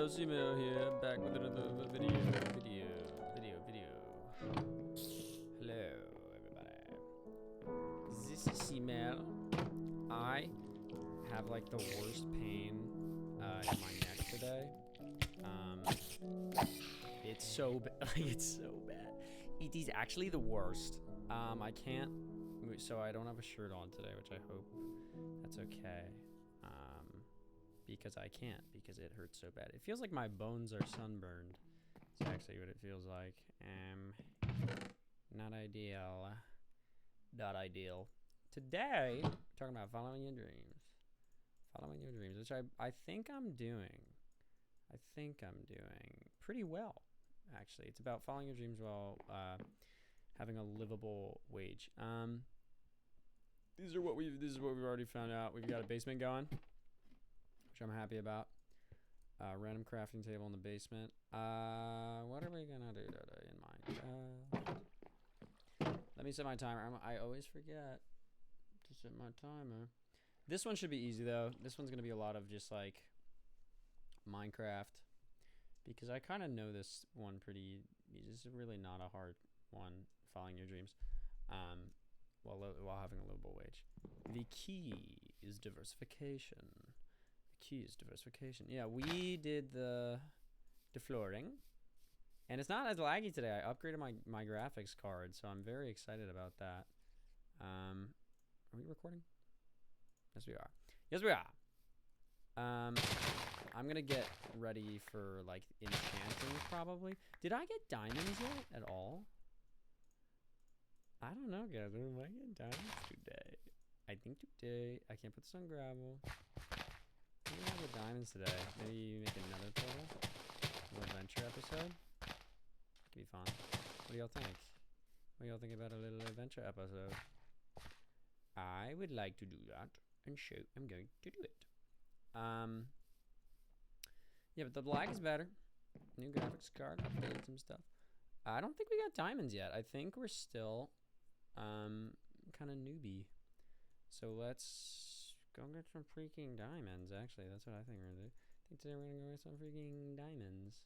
Cosimo here, back with another video. Hello, everybody. This is Simel. I have like the worst pain in my neck today. It's so it's so bad. It is actually the worst. I can't, so I don't have a shirt on today, which I hope that's okay. Because I can't, because it hurts so bad. It feels like my bones are sunburned. It's actually what it feels like. Not ideal. Not ideal. Today, we're talking about following your dreams. Following your dreams, which I think I'm doing. I think I'm doing pretty well, actually. It's about following your dreams while having a livable wage. This is what we've already found out. We've got a basement going, which I'm happy about. Random crafting table in the basement. What are we gonna do today in Minecraft? Let me set my timer. I always forget to set my timer. This one should be easy though. This one's gonna be a lot of just like Minecraft, because I kind of know this one pretty. This is really not a hard one. Following your dreams, while having a livable wage. The key is diversification. Yeah, we did the flooring, and it's not as laggy today. I upgraded my graphics card, so I'm very excited about that. Are we recording? Yes, we are. Yes, we are. I'm gonna get ready for like enchanting probably. Did I get diamonds yet at all? I don't know, guys. I might get diamonds today. I think today. I can't put this on gravel. Maybe I'll get diamonds today. Maybe make another portal. A little adventure episode. Could be fun. What do y'all think? What do y'all think about a little adventure episode? I would like to do that, and so I'm going to do it. Yeah, but the lag is better. New graphics card, updated some stuff. I don't think we got diamonds yet. I think we're still kind of newbie. So let's go get some freaking diamonds. Actually, that's what I think we're gonna do. I think today we're gonna go get some freaking diamonds.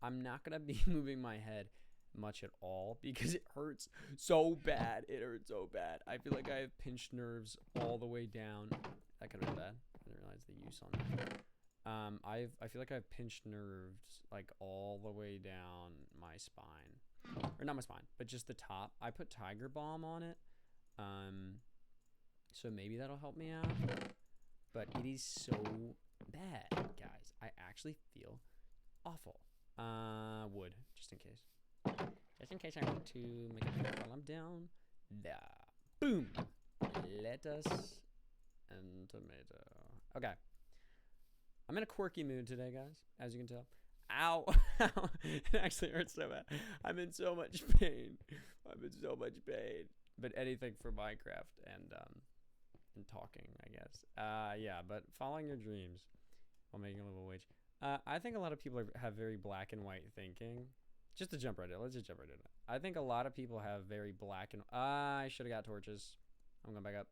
I'm not gonna be moving my head much at all because it hurts so bad. It hurts so bad. I feel like I have pinched nerves all the way down. That could have been bad. I didn't realize the use on that. I feel like I have pinched nerves like all the way down my spine, or not my spine, but just the top. I put Tiger Balm on it, so maybe that'll help me out. But it is so bad, guys. I actually feel awful. Wood, just in case I want to make a video while I'm down. There, boom. Lettuce and tomato. Okay. I'm in a quirky mood today, guys, as you can tell. Ow. It actually hurts so bad. I'm in so much pain. But anything for Minecraft and talking, I guess. Yeah, but following your dreams while making a livable wage. I think a lot of people have very black and white thinking. Just to jump right in. Let's just jump right in. I think a lot of people have very black and... I should have got torches. I'm going back up.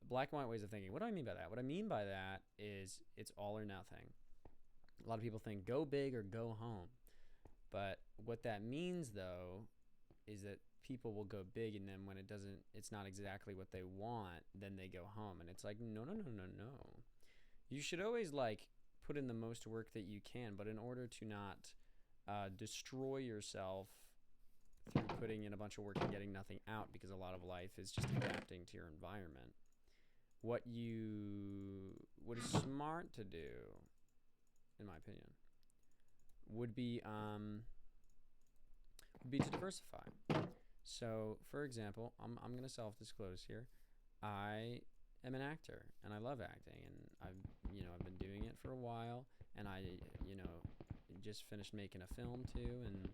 Black and white ways of thinking. What do I mean by that? What I mean by that is it's all or nothing. A lot of people think go big or go home. But what that means, though, is that people will go big, and then when it's not exactly what they want, then they go home. And it's like, no. You should always like put in the most work that you can, but in order to not destroy yourself through putting in a bunch of work and getting nothing out, because a lot of life is just adapting to your environment. What is smart to do, in my opinion, would be to diversify. So, for example, I'm gonna self-disclose here. I am an actor, and I love acting, and I've been doing it for a while, and I just finished making a film too, and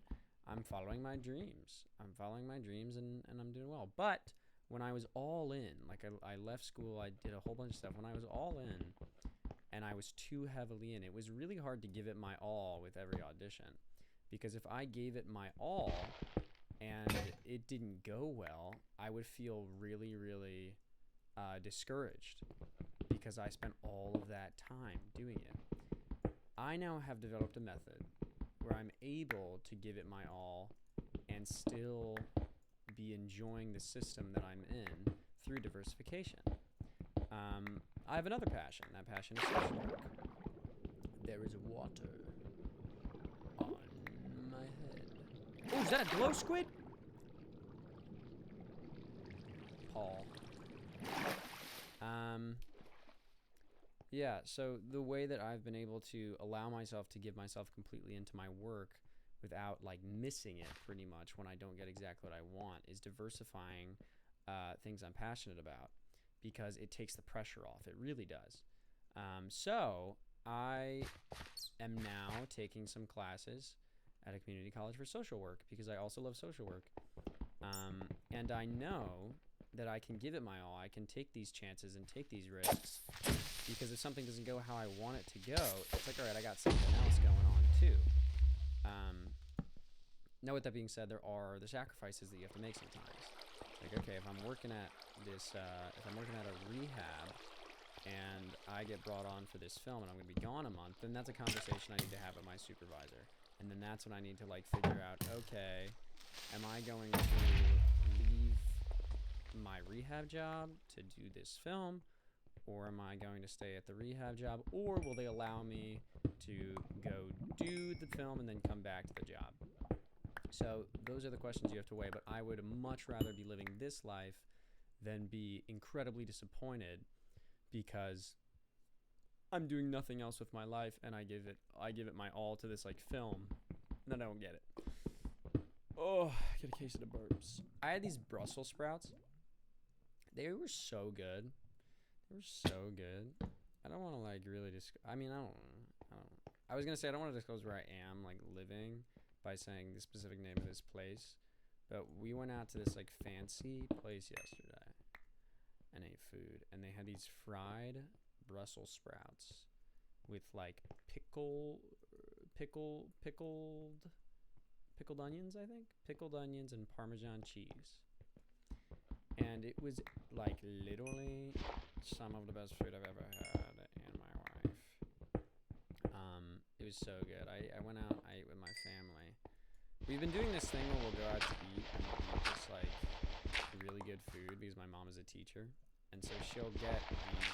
I'm following my dreams. and I'm doing well. But when I was all in, like I left school, I did a whole bunch of stuff. When I was all in and I was too heavily in, it was really hard to give it my all with every audition. Because if I gave it my all and it didn't go well, I would feel really, really discouraged because I spent all of that time doing it. I now have developed a method where I'm able to give it my all and still be enjoying the system that I'm in through diversification. I have another passion. That passion is social work. There is water on my head. Oh, is that a glow squid? Paul. Yeah, so the way that I've been able to allow myself to give myself completely into my work without like missing it pretty much when I don't get exactly what I want is diversifying things I'm passionate about, because it takes the pressure off. It really does. So I am now taking some classes at a community college for social work because I also love social work. And I know that I can give it my all. I can take these chances and take these risks, because if something doesn't go how I want it to go, it's like, all right, I got something else going on too. Now, with that being said, there are the sacrifices that you have to make sometimes. Like, okay, if I'm working at this, if I'm working at a rehab and I get brought on for this film and I'm going to be gone a month, then that's a conversation I need to have with my supervisor. And then that's when I need to like figure out, okay, am I going to leave my rehab job to do this film, or am I going to stay at the rehab job, or will they allow me to go do the film and then come back to the job? So those are the questions you have to weigh, but I would much rather be living this life than be incredibly disappointed because I'm doing nothing else with my life and I give it my all to this like film, and then I don't get it. Oh, get a case of the burps. I had these Brussels sprouts. They were so good. They were so good. I don't want to like really I was gonna say I don't want to disclose where I am like living by saying the specific name of this place, but we went out to this like fancy place yesterday and ate food, and they had these fried Brussels sprouts with like pickled onions, I think, pickled onions and Parmesan cheese, and it was like literally some of the best food I've ever had in my life. It was so good. I went out, I ate with my family. We've been doing this thing where we'll go out to eat and we'll eat just like really good food because my mom is a teacher, and so she'll get these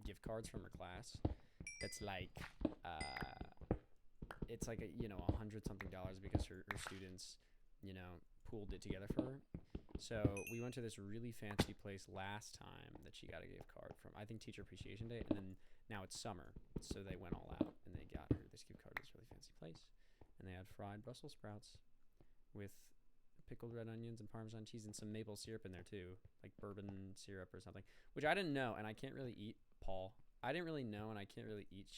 gift cards from her class. That's like it's like $100 something because her students pooled it together for her. So we went to this really fancy place last time that she got a gift card from, I think, Teacher Appreciation Day, and then now it's summer, so they went all out and they got her this gift card to this really fancy place, and they had fried Brussels sprouts with pickled red onions and Parmesan cheese and some maple syrup in there too, like bourbon syrup or something, which I didn't know, and I can't really eat, Paul. I didn't really know, and I can't really eat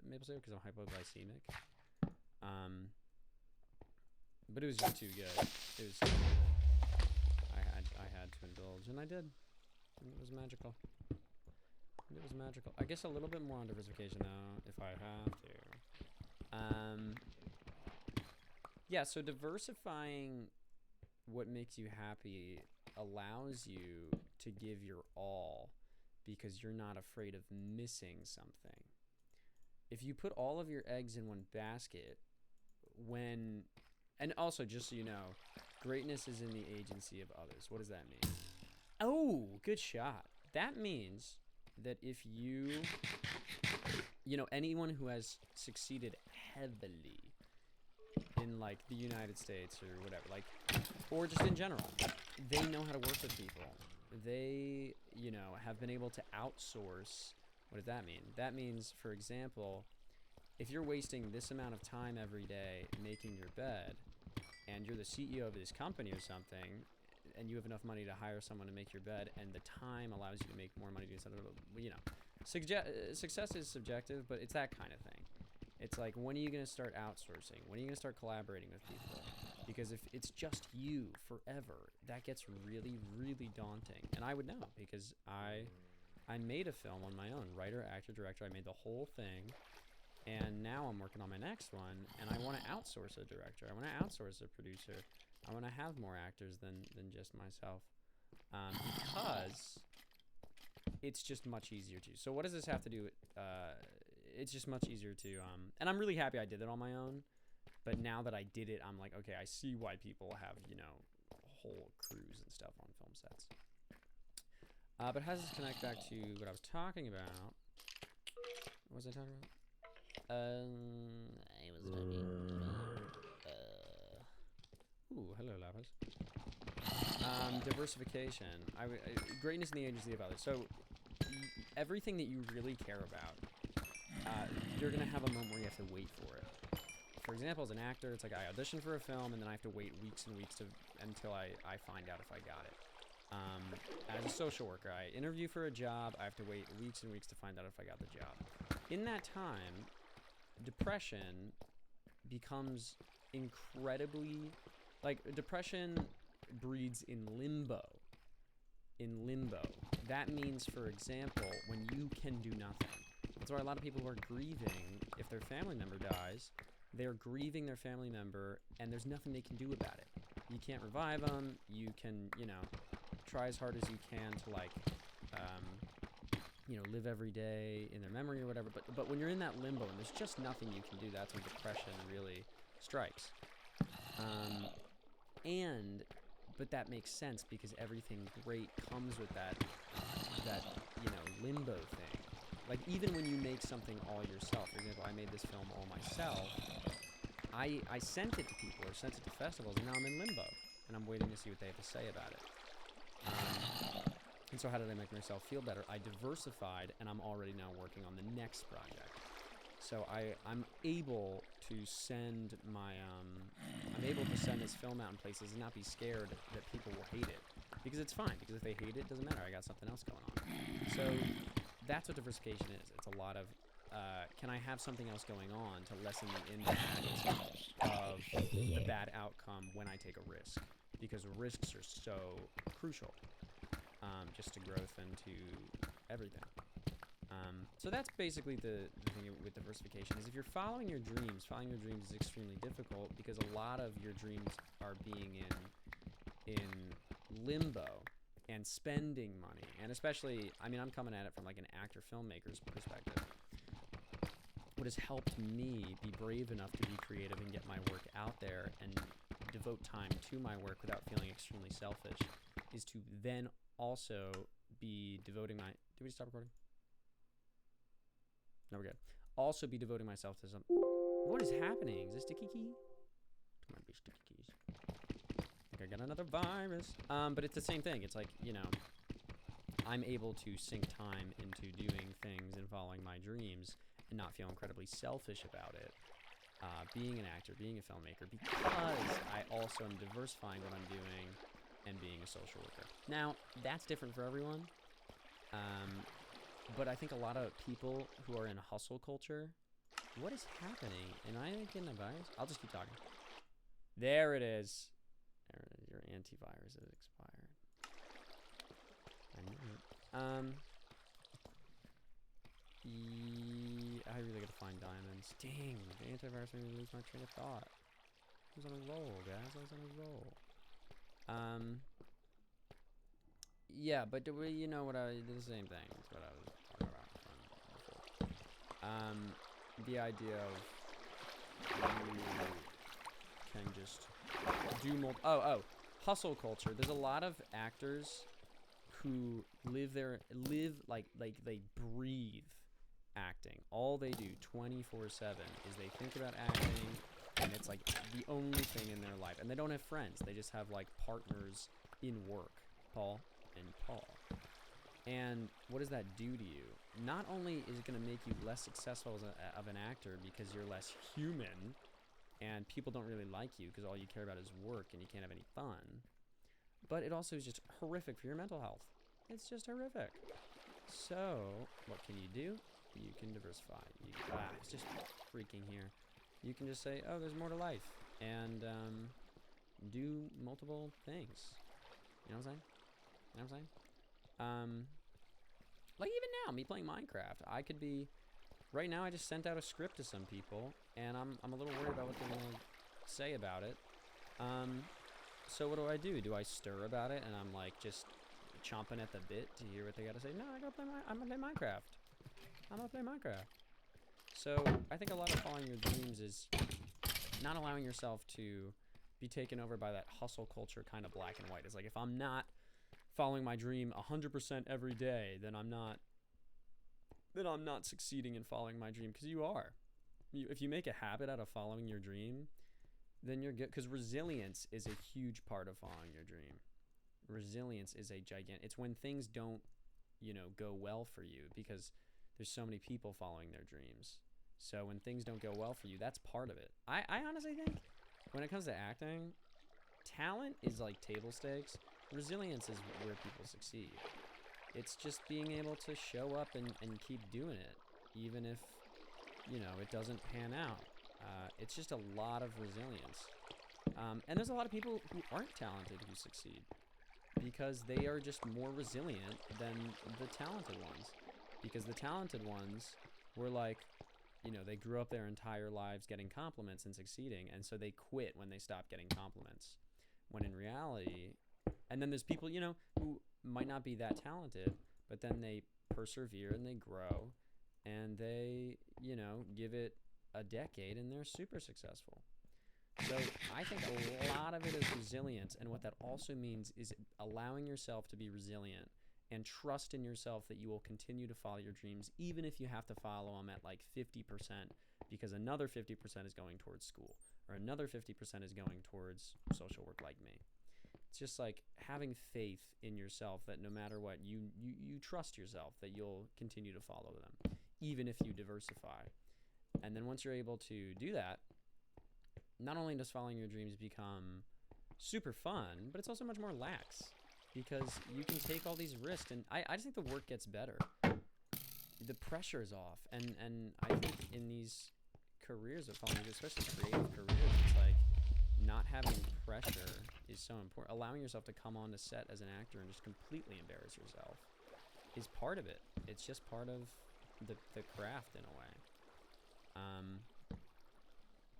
maple syrup because I'm hypoglycemic. But it was just too good. It was so good. I had to indulge, and I did. And it was magical. I guess a little bit more on diversification though, if I have to. Yeah, so diversifying what makes you happy allows you to give your all because you're not afraid of missing something. If you put all of your eggs in one basket, and also, just so you know, greatness is in the agency of others. What does that mean? Oh, good shot. That means that if anyone who has succeeded heavily in like the United States or whatever, like, or just in general, they know how to work with people. They, have been able to outsource. What does that mean? That means, for example, if you're wasting this amount of time every day making your bed, and you're the CEO of this company or something, and you have enough money to hire someone to make your bed, and the time allows you to make more money doing something, success is subjective, but it's that kind of thing. It's like, when are you going to start outsourcing? When are you going to start collaborating with people? Because if it's just you forever, that gets really, really daunting. And I would know, because I made a film on my own, writer, actor, director. I made the whole thing. And now I'm working on my next one, and I want to outsource a director. I want to outsource a producer. I want to have more actors than just myself, because it's just much easier to. So what does this have to do with, it's just much easier to and I'm really happy I did it on my own. But now that I did it, I'm like, okay, I see why people have, you know, whole crews and stuff on film sets. But how does this connect back to what I was talking about? What was I talking about? I was talking about ooh, hello Lapis. Diversification. Greatness in the agency of others. So everything that you really care about, you're gonna have a moment where you have to wait for it. For example, as an actor, it's like I audition for a film and then I have to wait weeks and weeks until I find out if I got it. As a social worker, I interview for a job, I have to wait weeks and weeks to find out if I got the job. In that time, depression becomes incredibly, like, depression breeds in limbo. In limbo. That means, for example, when you can do nothing. That's why a lot of people who are grieving, if their family member dies, they're grieving their family member, and there's nothing they can do about it. You can't revive them. You can, you know, try as hard as you can to, like, you know, live every day in their memory or whatever. But when you're in that limbo and there's just nothing you can do, that's when depression really strikes. But that makes sense because everything great comes with that, you know, limbo thing. Like, even when you make something all yourself, for example, I made this film all myself, I sent it to people or sent it to festivals, and now I'm in limbo, and I'm waiting to see what they have to say about it. And so how did I make myself feel better? I diversified, and I'm already now working on the next project. So I'm able to send my, I'm able to send this film out in places and not be scared that people will hate it. Because it's fine, because if they hate it, it doesn't matter, I got something else going on. So that's what diversification is. It's a lot of, can I have something else going on to lessen the impact of the bad outcome when I take a risk? Because risks are so crucial, just to growth and to everything. So that's basically the thing with diversification, is if you're following your dreams is extremely difficult because a lot of your dreams are being in limbo and spending money. And especially, I mean, I'm coming at it from like an actor filmmaker's perspective. What has helped me be brave enough to be creative and get my work out there and devote time to my work without feeling extremely selfish is to then also be devoting my... Did we stop recording? No, we're good. Also be devoting myself to some... What is happening? Is this sticky key? Come on, be sticky keys. I think I got another virus. But it's the same thing. It's like, you know, I'm able to sink time into doing things and following my dreams and not feel incredibly selfish about it. Being an actor, being a filmmaker, because I also am diversifying what I'm doing and being a social worker. Now, that's different for everyone. But I think a lot of people who are in hustle culture... What is happening? Am I getting a virus? I'll just keep talking. There it is. There it is. Your antivirus has expired. I knew it. I really gotta find diamonds. Dang, the antivirus made me lose my train of thought. I was on a roll, guys. I was on a roll. Yeah, but do we, you know what I did the same thing. That's what I was talking about before. The idea of you can just do hustle culture. There's a lot of actors who live like they breathe acting. All they do 24/7 is they think about acting, and it's like the only thing in their life. And they don't have friends. They just have like partners in work, Paul and Paul. And what does that do to you? Not only is it going to make you less successful as of an actor because you're less human and people don't really like you because all you care about is work and you can't have any fun, but it also is just horrific for your mental health. It's just horrific. So what can you do? You can diversify. It's just freaking here. You can just say, oh, there's more to life, and do multiple things. You know what I'm saying? You know what I'm saying? Like even now, me playing Minecraft, I could be... Right now, I just sent out a script to some people, and I'm a little worried about what they're going to say about it. So what do? Do I stir about it, and I'm like just chomping at the bit to hear what they got to say? No, I'm going to play Minecraft. I'm going to play Minecraft. So I think a lot of following your dreams is not allowing yourself to be taken over by that hustle culture kind of black and white. It's like, if I'm not following my dream 100% every day, then I'm not succeeding in following my dream, because you are. If you make a habit out of following your dream, then you're good, because resilience is a huge part of following your dream. Resilience is a gigantic, it's when things don't, go well for you, because there's so many people following their dreams. So when things don't go well for you, that's part of it. I honestly think when it comes to acting, talent is like table stakes. Resilience is where people succeed. It's just being able to show up and keep doing it, even if, it doesn't pan out. It's just a lot of resilience. And there's a lot of people who aren't talented who succeed, because they are just more resilient than the talented ones. Because the talented ones were like, they grew up their entire lives getting compliments and succeeding, and so they quit when they stopped getting compliments. When in reality, and then there's people, who might not be that talented, but then they persevere and they grow, and they, give it a decade and they're super successful. So I think a lot of it is resilience, and what that also means is allowing yourself to be resilient and trust in yourself that you will continue to follow your dreams, even if you have to follow them at like 50%, because another 50% is going towards school, or another 50% is going towards social work like me. It's just like having faith in yourself that no matter what, you trust yourself that you'll continue to follow them, even if you diversify. And then once you're able to do that, not only does following your dreams become super fun, but it's also much more lax, because you can take all these risks, and I just think the work gets better. The pressure is off, and I think in these careers of following, especially creative careers, it's like not having pressure is so important. Allowing yourself to come on to set as an actor and just completely embarrass yourself is part of it. It's just part of the craft in a way.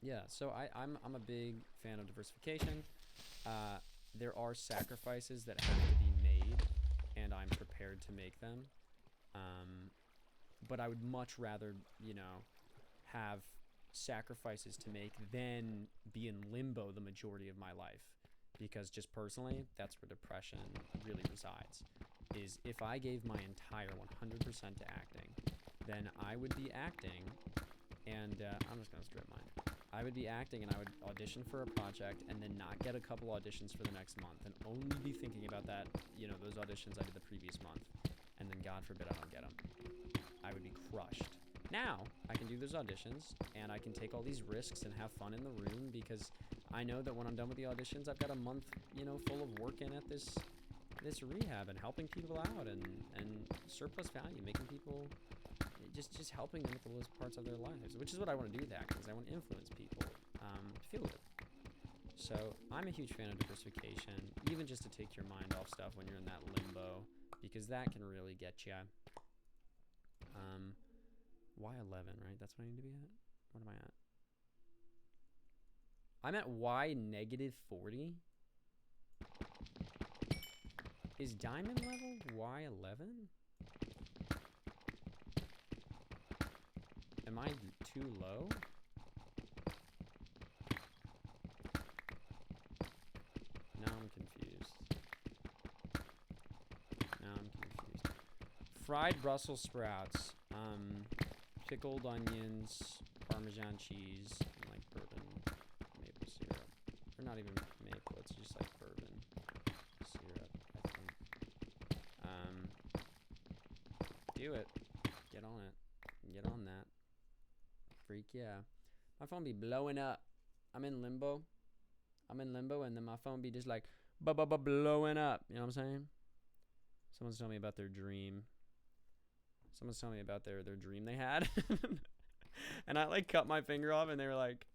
Yeah, so I'm a big fan of diversification. There are sacrifices that have to be made, and I'm prepared to make them. But I would much rather, have sacrifices to make than be in limbo the majority of my life. Because just personally, that's where depression really resides. Is if I gave my entire 100% to acting, then I would be acting, and I'm just going to strip mine. I would be acting, and I would audition for a project and then not get a couple auditions for the next month, and only be thinking about that, those auditions I did the previous month, and then God forbid I don't get them. I would be crushed. Now, I can do those auditions, and I can take all these risks and have fun in the room, because I know that when I'm done with the auditions, I've got a month, full of work in at this rehab and helping people out, and surplus value, making people, just helping them with the lowest parts of their lives, which is what I want to do with acting, is I want to influence people, feel it. So I'm a huge fan of diversification, even just to take your mind off stuff when you're in that limbo, because that can really get you. Y 11, right? That's what I need to be at? What am I at? I'm at Y negative 40. Is diamond level Y 11? Am I too low? Now I'm confused. Fried Brussels sprouts. Pickled onions, Parmesan cheese, and like bourbon maple syrup. Or not even maple, it's just like bourbon syrup, I think. Do it. Get on it. Get on that. Freak yeah. My phone be blowing up. I'm in limbo, and then my phone be just like blowing up. You know what I'm saying? Someone's telling me about their dream. Someone's telling me about their dream they had. And I like cut my finger off, and they were like,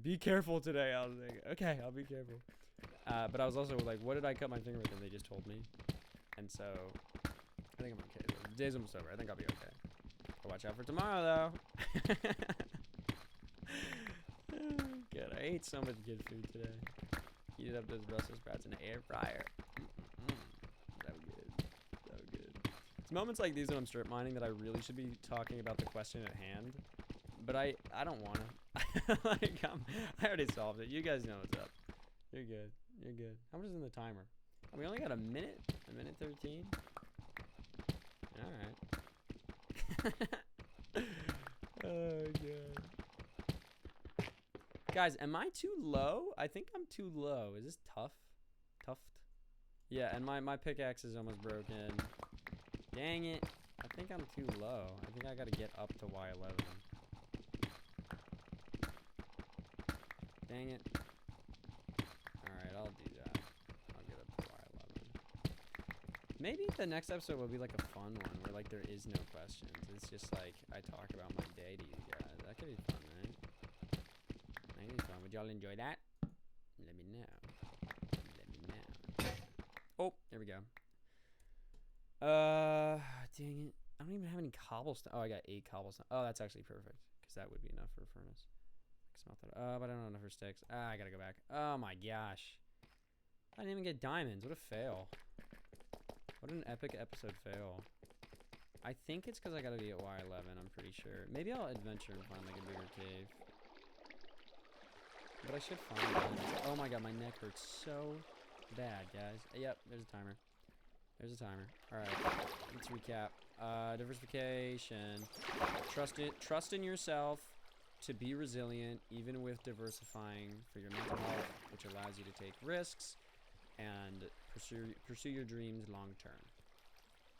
be careful today. I was like, okay, I'll be careful. But I was also like, what did I cut my finger with? And they just told me. And so I think I'm okay. The day's almost over. I think I'll be okay. I'll watch out for tomorrow, though. Good. I ate so much good food today. Heated up those Brussels sprouts in the air fryer. It's moments like these when I'm strip mining that I really should be talking about the question at hand. But I don't want to. Like, I already solved it. You guys know what's up. You're good. You're good. How much is in the timer? We only got a minute. A minute 13. All right. Oh god. Guys, am I too low? I think I'm too low. Is this tough? Tuft? Yeah, and my pickaxe is almost broken. Dang it. I think I'm too low. I think I gotta get up to Y11. Dang it. Alright, I'll do that. I'll get up to Y11. Maybe the next episode will be like a fun one where like there is no questions. It's just like I talk about my day to you guys. That could be fun, right? That could be fun. Would y'all enjoy that? Let me know. Let me know. Oh, there we go. Dang it. I don't even have any cobblestone. Oh, I got 8 cobblestone. Oh, that's actually perfect. Because that would be enough for a furnace. I can smelt that. But I don't have enough for sticks. I gotta go back. Oh my gosh. I didn't even get diamonds. What a fail. What an epic episode fail. I think it's because I gotta be at Y11. I'm pretty sure. Maybe I'll adventure and find like a bigger cave. But I should find it. Oh my god, my neck hurts so bad, guys. Yep, there's a timer. There's a timer. Alright, let's recap. Diversification. Trust in yourself to be resilient, even with diversifying for your mental health, which allows you to take risks and pursue your dreams long term.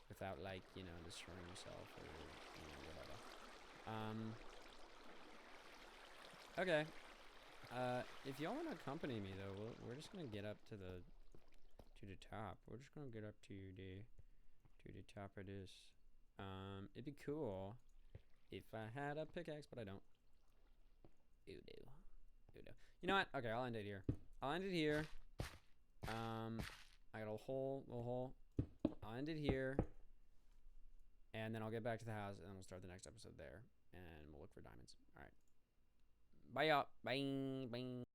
Without, like, you know, destroying yourself or, you know, whatever. Okay. If y'all want to accompany me, though, we're just going to get up to the top. We're just going to get up to the top of this. It'd be cool if I had a pickaxe, but I don't. You know what? Okay, I'll end it here. I got a little hole. I'll end it here. And then I'll get back to the house, and then we'll start the next episode there. And we'll look for diamonds. All right. Bye, y'all. Bye. Bye.